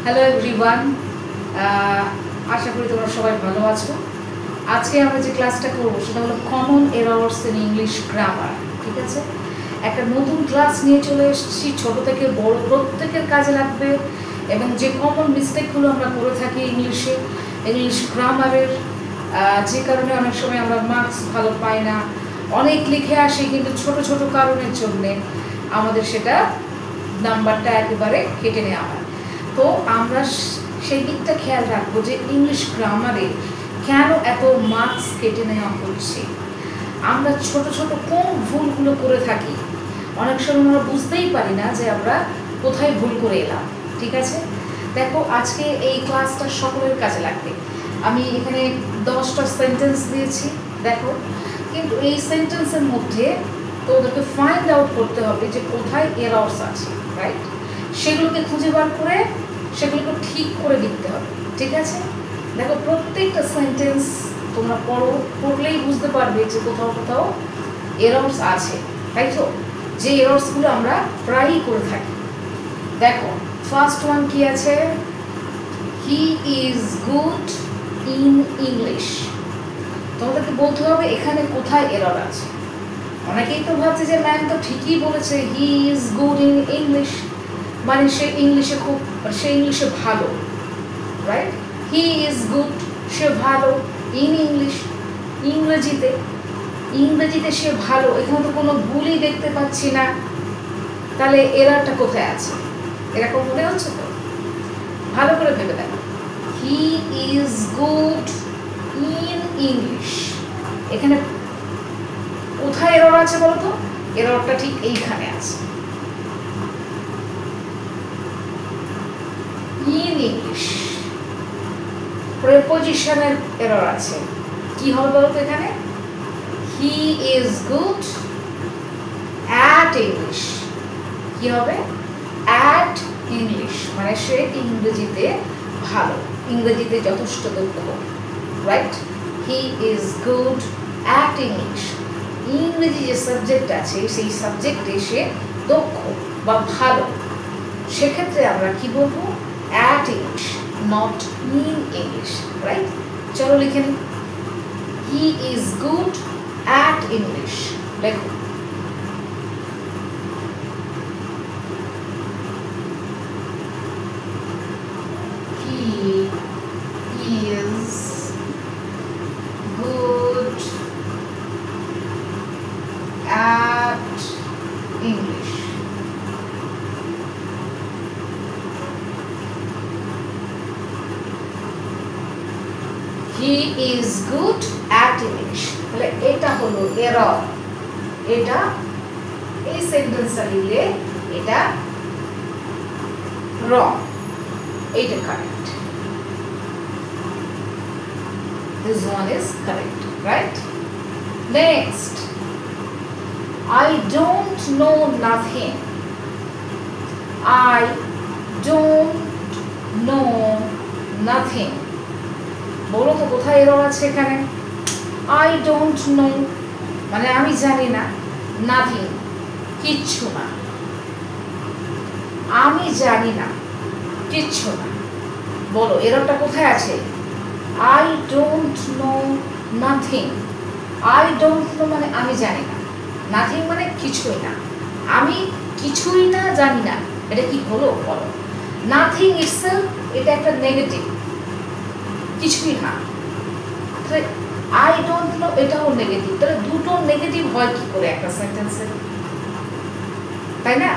Hello everyone, আশা করি তোমরা সবাই ভালো আছো। আজকে আমরা যে ক্লাসটা করবো সেটা হলো common errors in English grammar. ঠিক আছে, একটা নতুন ক্লাস নিয়ে চলে এসেছি, ছোট থেকে বড় প্রত্যেকের কাজে লাগবে। এবং যে কমন মিস্টেকগুলো আমরা করে থাকি ইংলিশ গ্রামারের, যে কারণে অনেক সময় আমরা মার্কস ভালো পাই না, অনেক লিখে আসি কিন্তু ছোট ছোট কারণের জন্যে আমাদের সেটা নাম্বারটা একেবারে কেটে নেওয়া হয়। তো আমরা সেই দিকটা খেয়াল রাখবো যে ইংলিশ গ্রামারে কেন এত মার্কস কেটে নেওয়া হচ্ছে। আমরা ছোট ছোট কোন ভুলগুলো করে থাকি, অনেক সময় আমরা বুঝতেই পারি না যে আমরা কোথায় ভুল করে এলাম। ঠিক আছে, দেখো আজকে এই ক্লাসটা সকলের কাজে লাগবে। আমি এখানে 10টা সেন্টেন্স দিয়েছি, দেখো, কিন্তু এই সেন্টেন্সের মধ্যে তো ওদেরকে ফাইন্ড আউট করতে হবে যে কোথায় এরর্স আছে, রাইট? সেগুলোকে খুঁজে বার করে সেগুলোকে ঠিক করে লিখতে হবে। ঠিক আছে, দেখো প্রত্যেকটা সেন্টেন্স তোমরা পড়লেই বুঝতে পারবে যে কোথাও কোথাও এরর্স আছে, তাই তো? যে এরর্সগুলো আমরা প্রায়ই করে থাকি। দেখো ফার্স্ট ওয়ান কি আছে, হি ইজ গুড ইন ইংলিশ। তোমাদেরকে বলতে হবে এখানে কোথায় এরর আছে। অনেকেই তো ভাবছে যে ম্যাম তো ঠিকই বলেছে, হি ইজ গুড ইন ইংলিশ, মানে সে ইংলিশে ভালো, রাইট? হি ইজ গুড, সে ভালো, ইন ইংলিশ, ইংরেজিতে সে ভালো। এখানে তো কোনো ভুলই দেখতে পাচ্ছি না, তাহলে এররটা কোথায় আছে? এরকম মনে হচ্ছে তো? ভালো করে ভেবে দেখো, he is good in English, এখানে কোথায় এরর আছে বলো তো? এররটা ঠিক এইখানে আছে, ইন ইংলিশ। প্রিপোজিশনের এরর আছে, কি হবে বলো তো? এখানে হি ইজ গুড অ্যাট ইংলিশ, কি হবে? অ্যাট ইংলিশ, মানে সে ইংরেজিতে ভালো, ইংরেজিতে যথেষ্ট দক্ষ, right? He is good at English, ইংরেজি যে সাবজেক্ট আছে সেই সাবজেক্টে সে দক্ষ বা ভালো। সেক্ষেত্রে আমরা কি বলবো? At English, not in English, right? চলো লিখে নিই, he is good at English. দেখো he is good at English. He is good at English. তাহলে এটা হলো এরর, এটা এই সেন্টেন্সটা লিখলে এটা রং, এইটা correct, this one is correct, right? Next, I don't know nothing. I don't know nothing. বলো তো কোথায় এরর আছে এখানে? I don't know মানে আমি জানি না, nothing কিচ্ছু না, আমি জানি না, কিচ্ছু না। বলো এররটা কোথায় আছে? I don't know nothing. I don't know মানে আমি জানি না, নাথিং মানে কিছুই না, আমি কিছুই না, জানি না, এটা কি হলো বলো? নাথিং ইটসেলফ এটা একটা নেগেটিভ, কিছুই না। আই ডোন্ট নো এটাও নেগেটিভ, তাহলে দুটো নেগেটিভ হয় কি করে একটা সেন্টেন্সে, তাই না?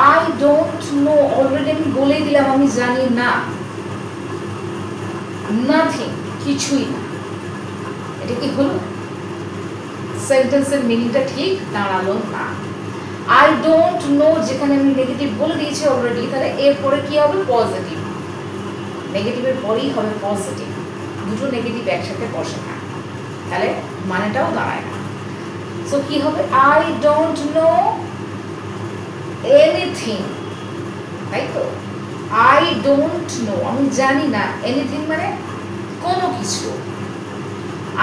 আই ডোন্ট নো অলরেডি আমি বলেই দিলাম আমি জানি না, নাথিং কিছুই না, এটা কি হলো? সেন্টেন্সের মিনিংটা ঠিক দাঁড়ালো না। আই ডোন্ট নো যেখানে আমি নেগেটিভ বলে দিয়েছি অলরেডি, তাহলে এরপরে কি হবে? পজিটিভ, নেগেটিভের পরেই হবে পজিটিভ, দুটো নেগেটিভ একসাথে বসে না, তাহলে মানেটাও দাঁড়ায় না। সো কি হবে? আই ডোন্ট নো এনিথিং, তাই তো? আই ডোন্ট নো আমি জানি না, এনিথিং মানে কোনো কিছু,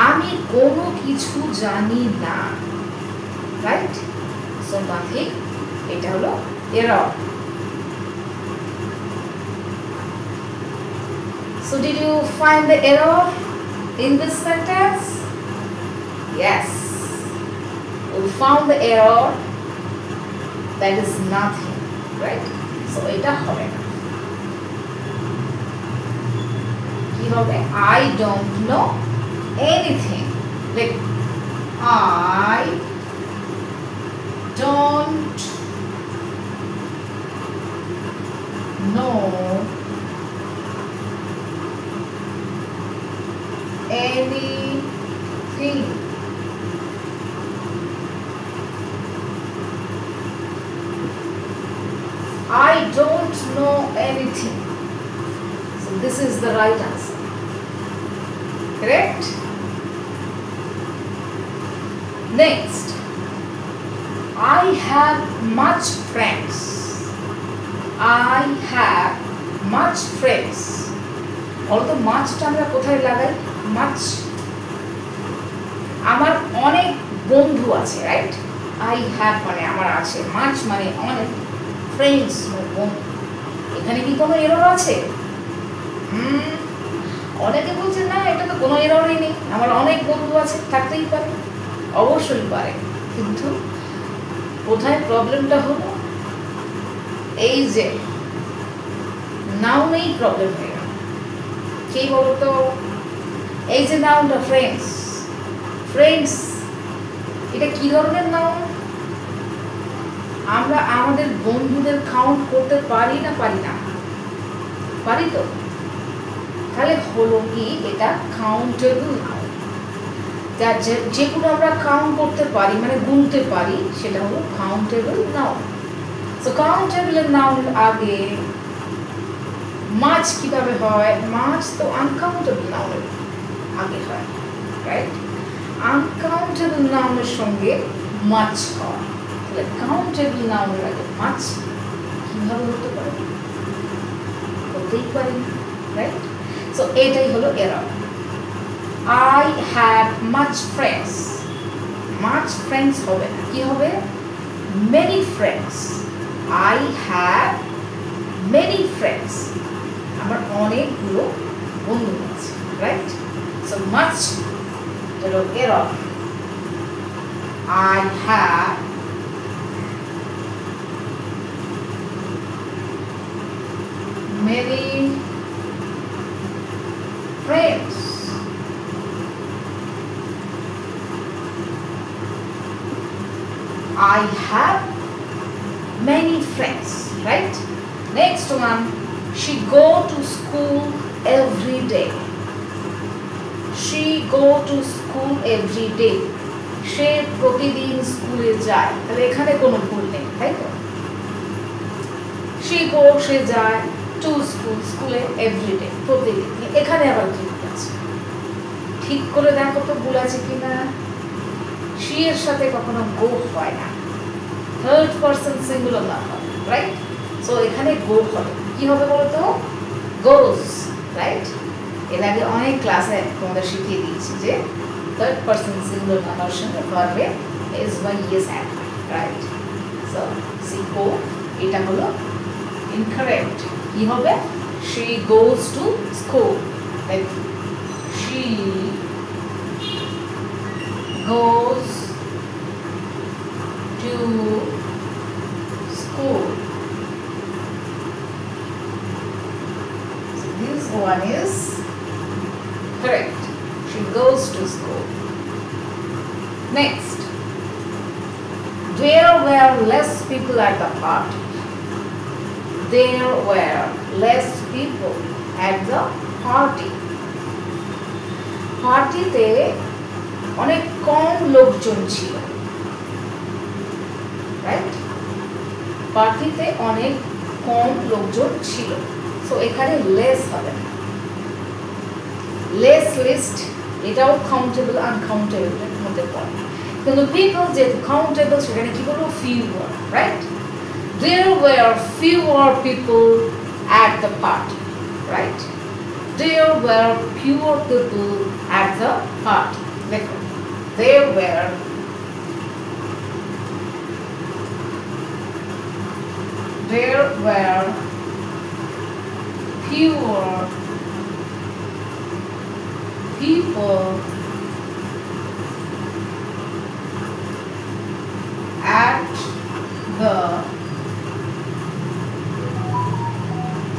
আমি কোনো কিছু জানি না, রাইট? সো নাথিং এটা হলো error. So did you find the error in this sentence? Yes, we found the error. That is nothing, right? So এটা হবে না। কি হবে? I don't know anything. Like I don't know anything. I don't know anything. So this is the right answer. Correct? Next, I have much friends. I have much friends. Although much টা আমরা কোথায় লাগাই? Much. আমার অনেক বন্ধু আছে, right? I have মানে আমার আছে, much মানে অনেক, friends মানে বন্ধু। এখানে কি কোনো এরর আছে? অনেকে বলছে না, এটা তো কোনো এররই নেই, আমার অনেক বন্ধু আছে। থাকতেই পারে, অবশ্যই পারে, কিন্তু কোথায় প্রবলেমটা হলো? এই যে নাউনেই প্রবলেম হয়ে গেল। কি বলতো? এই যে নাউনটা ফ্রেন্ডস, ফ্রেন্ডস এটা কি ধরনের নাউন? আমরা আমাদের বন্ধুদের কাউন্ট করতে পারি না? পারি না? পারি তো। তাহলে হলো কি, এটা কাউন্টেবল নাউন। যার যেগুলো আমরা কাউন্ট করতে পারি, মানে গুনতে পারি, সেটা হলো কাউন্টেবল নাউন। সো কাউন্টেবল নাউনের আগে মাছ কিভাবে হয়? মাছ তো আনকাউন্টেবল নাউনের আগে হয়, রাইট? আনকাউন্টেবল নাউনের সঙ্গে মাছ হয়। তাহলে কাউন্টেবল নাউনের আগে মাছ কিভাবে হতে পারে? হতেই পারে, রাইট? সো এটাই হলো error. I have much friends. Much friends হবে না, কি হবে? Many friends. I have many friends. আমার অনেকগুলো বন্ধু আছে, রাইট? সো much হলো error. I have many friends. I have many friends, right? Next one, she go to school every day. She go to school every day. সে প্রতিদিন স্কুলে যায়। তাহলে এখানে কোনো ভুল নেই, তাই তো? she go সে যায়, to school স্কুলে every day প্রতিদিন। এখানে আবার কি আছে? ঠিক করে দেখো তো ভুল আছে কিনা। she এর সাথে কখনো go হয় না, থার্ড পারসন সিঙ্গুলার না হয়, রাইট? সো এখানে go হবে, কি হবে বলো তো? goes, right? এর আগে অনেক ক্লাসে তোমাদের শিখিয়ে দিয়েছি যে থার্ড পারসন সিঙ্গুলার নাম্বার সঙ্গে ভার্বে is বা yes অ্যাড হয়, রাইট? সো সি go এটা হলো ইনকারেক্ট। কি হবে? she goes to school, like she goes to school. So this one is correct. She goes to school. Next, there were less people at the party. There were less people at the party. পার্টিতে অনেক কম লোকজন ছিল, right? পার্টিতে অনেক কম লোকজন ছিল। So এখানে less হবে না, লেস লিস্ট এটাও কাউন্টেবল আনকাউন্টেবলের মধ্যে পড়ে, কিন্তু পিপল যেহেতু কাউন্টেবল সেখানে কি বলবো? Fewer, right? There were fewer people at the party, right? There were fewer people at the party. There were fewer people at the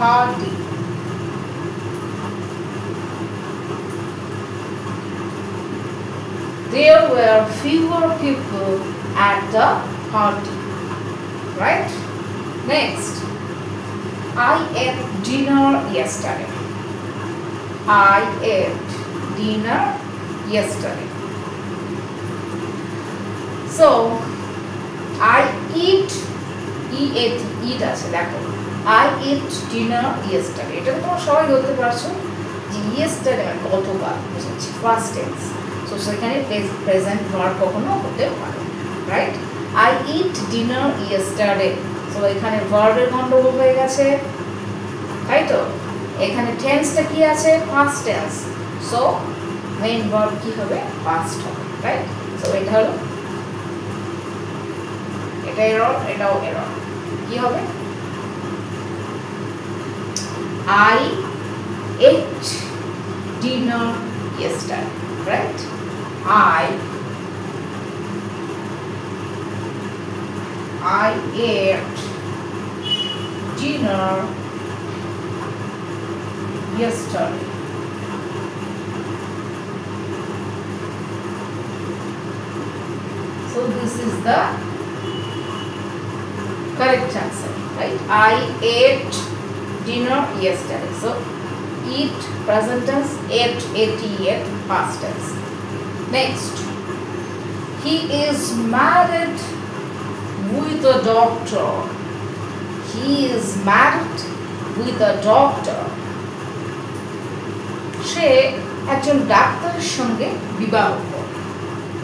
party. There were fewer people at the party. Right? Next, I ate dinner yesterday. I ate dinner yesterday. So, I eat আছে দেখো I ate dinner yesterday. এটা তোমরা সবাই বলতে পারছো যে yesterday মানে গতকাল বুঝাচ্ছি ফার্স্ট টেন্স। সো সেখানে প্রেজেন্ট ভার্ব কখনো হতে পারে, right? I eat dinner yesterday. So এখানে ভার্বের গন্ডগোল হয়ে গেছে, তাই তো? এখানে টেন্সটা কি আছে? First tense. So main verb কি হবে? পাস্ট হবে, রাইট? সো এটা হলো, এটা এরর, এটাও এরর। কি হবে? I ate dinner yesterday, right? I ate dinner yesterday. So this is the correct answer, right? I ate dinner yesterday. So eat present tense, ate past tense. Next, he is married with a doctor. He is married with a doctor. সে একজন ডাক্তারের সঙ্গে বিবাহ করে,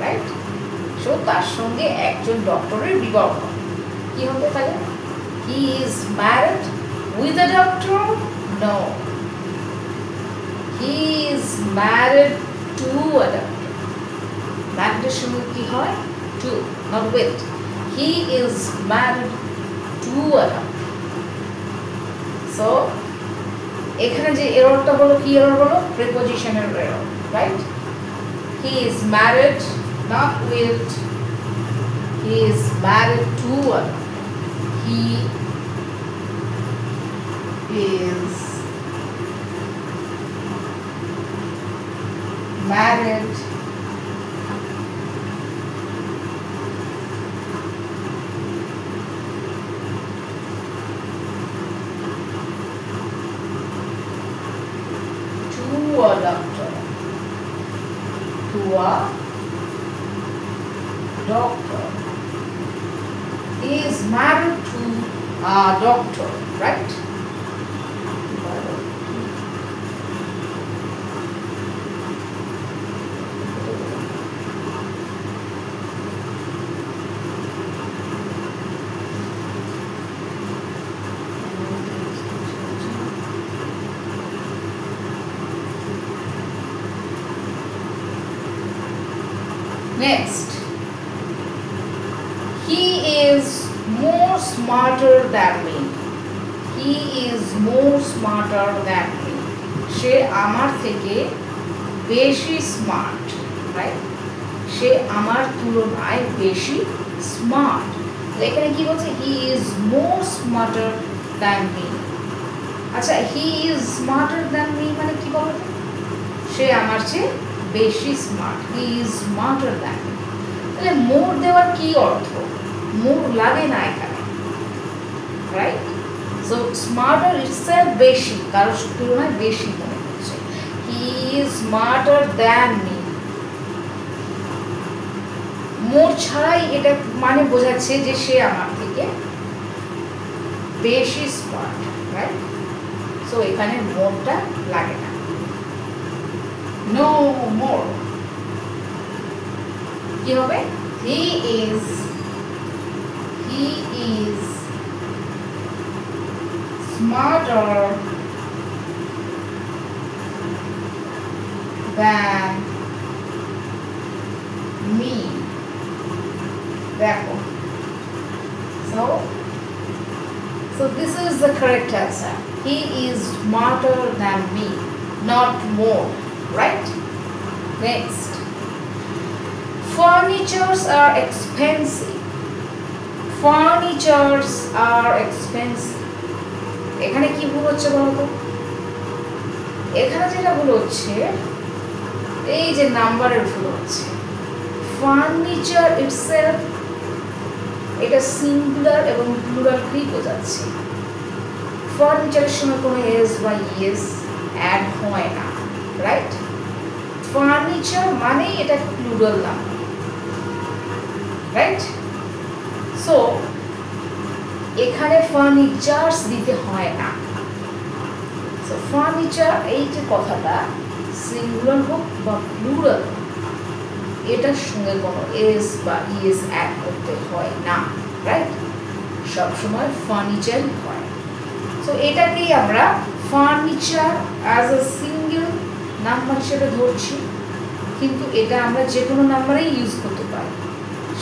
right? So তার সঙ্গে একজন ডক্টরের বিবাহ করে। কি হবে তাহলে? He is married with a doctor? No. He is married to a doctor. Married এর সঙ্গে কি হয়? To, not with. He is married to a doctor. So এখানে যে এররটা হলো, কি এরর হলো? প্রিপজিশনের error, right? He is married, not with. He is married to a doctor. He is married to a doctor. To a doctor. He is married to a doctor, right? Next, he is more smarter than me. He is more smarter than me. সে আমার থেকে বেশি smart, right? সে আমার তুলনায় বেশি smart. এখানে কি বলছে? He is more smarter than me. আচ্ছা, he is smarter than me মানে কি বলতো? সে আমার চেয়ে বেশি smart. He is smarter than me. তাহলে মোর দেওয়ার কি অর্থ? মোর লাগে না এখানে, রাইট? সো স্মার্টার ইটসেলফ বেশি, কারোর তুলনায় বেশি মনে হচ্ছে। He is smarter than me. মোর ছাড়াই এটা মানে বোঝাচ্ছে যে সে আমার থেকে বেশি স্মার্ট, রাইট? সো এখানে মোরটা লাগে না। No more. কি হবে? He is smarter than me. দেখো, so this is the correct answer. He is smarter than me, not more, right? Next, furnitures are expensive. Furnitures are expensive. এখানে কি ভুল হচ্ছে বলো তো? এখানে যেটা ভুল হচ্ছে, এই যে নাম্বারের ভুল হচ্ছে। ফার্নিচার ইটসেলফ এটা সিঙ্গুলার এবং প্লুরাল কি বোঝাচ্ছে? ফার্নিচারের সময় কোনো এস বা ইএস অ্যাড হয় না, রাইট? ফার্নিচার মানে এটা প্লুরাল নাম্বার, রাইট? সো এখানে ফার্নিচার্স দিতে হয় না। সো ফার্নিচার এই যে কথাটা সিঙ্গুলার হোক বা প্লুরাল, এটার সঙ্গে কোনো এস বা ইএস অ্যাড করতে হয় না, রাইট? সবসময় ফার্নিচারই হয়। সো এটাকেই আমরা furniture as a single number হিসেবে ধরছি, কিন্তু এটা আমরা যে কোনো নাম্বারেই ইউজ করতে পারি।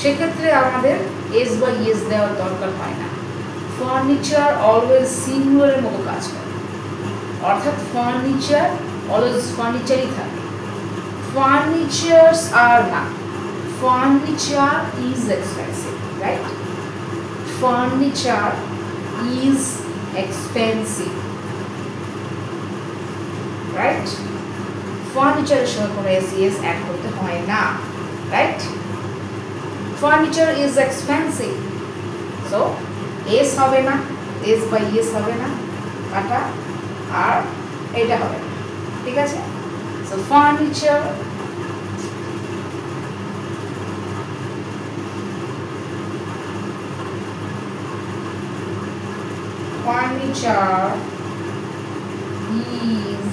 সেক্ষেত্রে আমাদের এস বা ইএস দেওয়ার দরকার হয় না। ফার্নিচার অলওয়েজ সিঙ্গুলারের মতো কাজ করে, অর্থাৎ ফার্নিচার অলওয়েজ ফার্নিচারই থাকে। ফার্নিচার্স আর না, furniture is expensive, right? Furniture is expensive, right? ফার্নিচারের সঙ্গে কোনো এস ইএস অ্যাড করতে হয় না, right? Furniture is expensive. So S হবে না, এস বা ইএস হবে না, কাটা, আর এটা হবে না, ঠিক আছে? So furniture is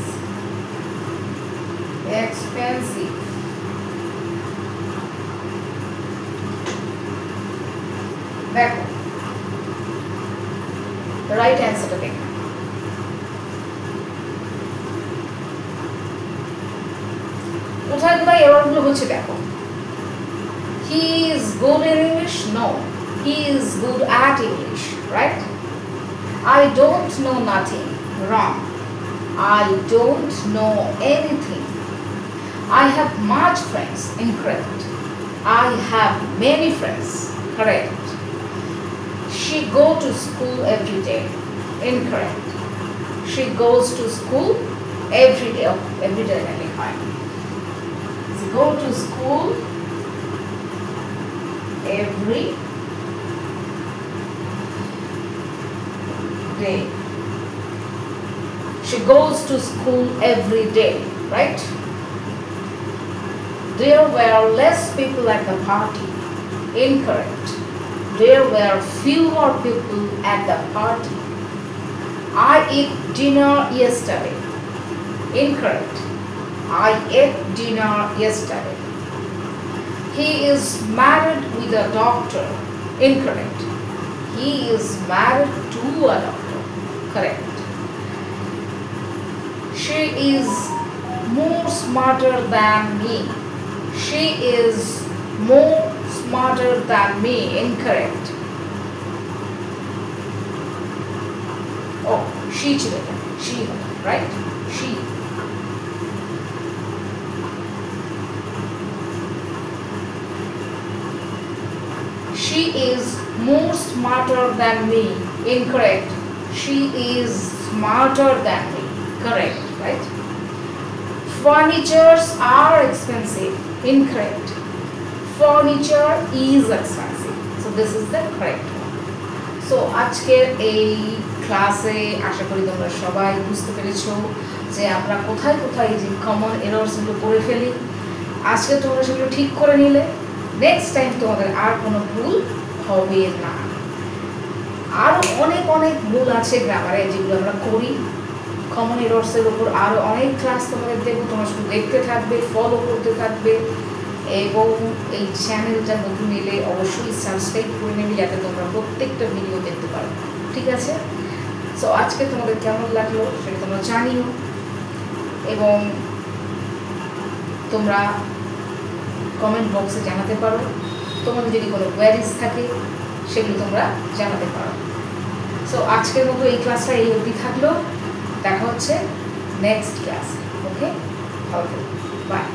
expensive. দেখো রাইট অ্যান্সারটা দেখো। কোথায় কোথায় এররগুলো হচ্ছে দেখো। He is good in English? No. He is good at English, right? I don't know nothing. Wrong. I don't know anything. I have much friends. Incorrect. I have many friends. Correct. She go to school every day. Incorrect. She goes to school every day. Oh, every day really fine. She go to school every day. She goes to school every day, right? There were less people at the party. Incorrect. There were fewer people at the party. I ate dinner yesterday. Incorrect. I ate dinner yesterday. He is married with a doctor. Incorrect. He is married to a doctor. Correct. She is more smarter than me. She is more smarter than me. Incorrect. Oh, she children. She, right? She. She is more smarter than me. Incorrect. She is smarter than me. Correct, right? Furnitures are expensive. Incorrect. Furniture is expensive. So this is the correct one. So আজকের এই ক্লাসে আশা করি তোমরা সবাই বুঝতে পেরেছো যে আমরা কোথায় কোথায় যে কমন এররসগুলো করে ফেলি। আজকে তোমরা সেগুলো ঠিক করে নিলে নেক্সট টাইম তোমাদের আর কোনো ভুল হবে না। আরও অনেক অনেক ভুল আছে গ্রামারে যেগুলো আমরা করি। কমন এররসের উপর আরও অনেক ক্লাস তোমাদের দেবো, তোমরা শুধু দেখতে থাকবে, ফলো করতে থাকবে এবং এই চ্যানেলটা নতুন এলে অবশ্যই সাবস্ক্রাইব করে নেবে যাতে তোমরা প্রত্যেকটা ভিডিও দেখতে পারো, ঠিক আছে? সো আজকে তোমাদের কেমন লাগলো সেটা তোমরা জানিও এবং তোমরা কমেন্ট বক্সে জানাতে পারো। তোমাদের যদি কোনো কোয়ারিজ থাকে সেগুলো তোমরা জানাতে পারো। সো আজকের মতো এই ক্লাসটা এই অবধি থাকলো, দেখা হচ্ছে নেক্সট ক্লাসে। ওকে, ভালো, বাই।